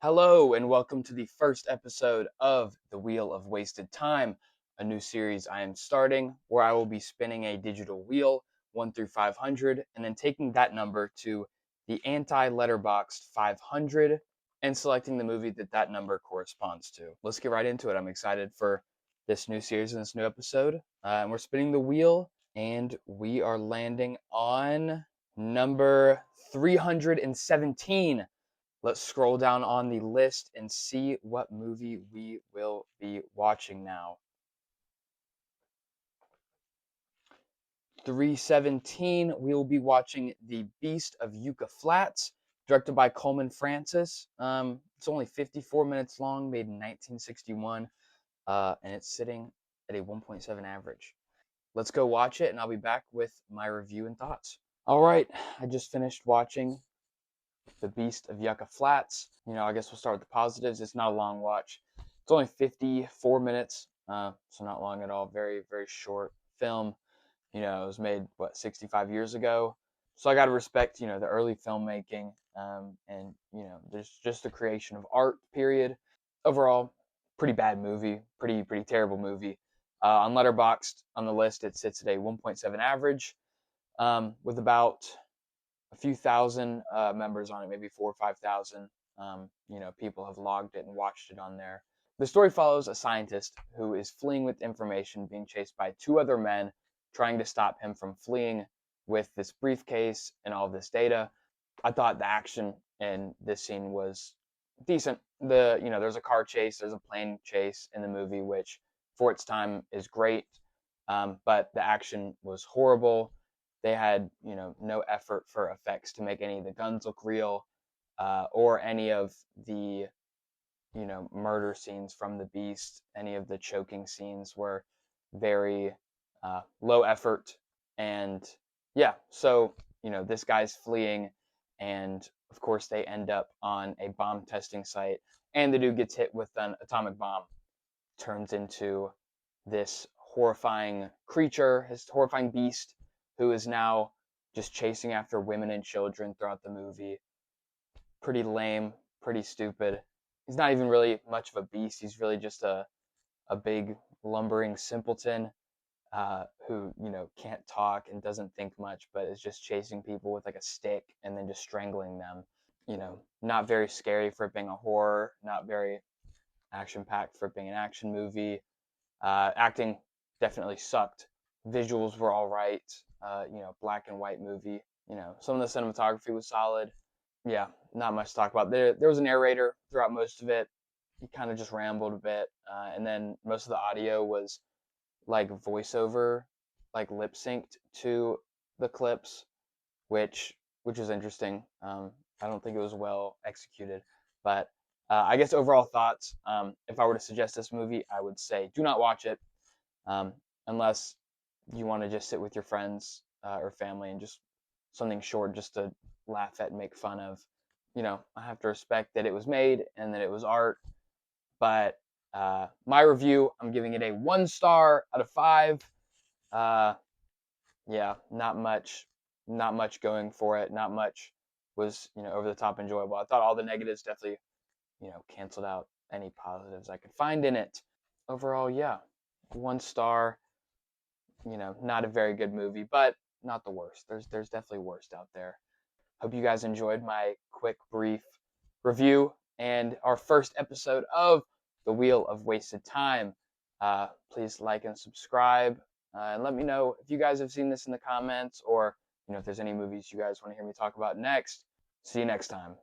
Hello, and welcome to the first episode of The Wheel of Wasted Time, a new series I am starting where I will be spinning a digital wheel 1 through 500 and then taking that number to the anti-letterboxed 500 and selecting the movie that number corresponds to. Let's get right into it. I'm excited for this new series and this new episode. And we're spinning the wheel and we are landing on number 317. Let's scroll down on the list and see what movie we will be watching now. 317, we will be watching The Beast of Yucca Flats, directed by Coleman Francis. It's only 54 minutes long, made in 1961, and it's sitting at a 1.7 average. Let's go watch it, and I'll be back with my review and thoughts. All right, I just finished watching The Beast of Yucca Flats. I guess we'll start with the positives. It's not a long watch. It's only 54 minutes, so not long at all. Very, very short film. It was made, 65 years ago. So I got to respect, the early filmmaking, and, there's just the creation of art, period. Overall, pretty bad movie, pretty terrible movie. On Letterboxd, on the list, it sits at a 1.7 average, with about a few thousand members on it, maybe 4 or 5,000. People have logged it and watched it on there. The story follows a scientist who is fleeing with information, being chased by two other men trying to stop him from fleeing with this briefcase and all this data. I thought the action in this scene was decent. There's a car chase, there's a plane chase in the movie, which for its time is great, but the action was horrible. They had, no effort for effects to make any of the guns look real, or any of the, murder scenes from the Beast. Any of the choking scenes were very low effort. And yeah, so, this guy's fleeing, and of course they end up on a bomb testing site, and the dude gets hit with an atomic bomb, turns into this horrifying creature, this horrifying beast, who is now just chasing after women and children throughout the movie. Pretty lame, pretty stupid. He's not even really much of a beast. He's really just a big lumbering simpleton, who can't talk and doesn't think much, but is just chasing people with like a stick and then just strangling them. Not very scary for it being a horror, not very action packed for it being an action movie. Acting definitely sucked. Visuals were all right. Black and white movie. Some of the cinematography was solid. Yeah, not much to talk about. There was a narrator throughout most of it. He kind of just rambled a bit, and then most of the audio was like voiceover, like lip synced to the clips, which was interesting. I don't think it was well executed, but I guess overall thoughts. If I were to suggest this movie, I would say do not watch it, um, unless you want to just sit with your friends, or family and just something short just to laugh at and make fun of. I have to respect that it was made and that it was art, but my review, I'm giving it a 1 star out of 5. Uh, yeah, not much going for it. Not much was, over the top enjoyable. I thought all the negatives definitely, canceled out any positives I could find in it. Overall, yeah, 1 star. Not a very good movie, but not the worst. There's definitely worst out there. Hope you guys enjoyed my quick, brief review and our first episode of The Wheel of Wasted Time. Please like and subscribe, and let me know if you guys have seen this in the comments, or if there's any movies you guys want to hear me talk about next. See you next time.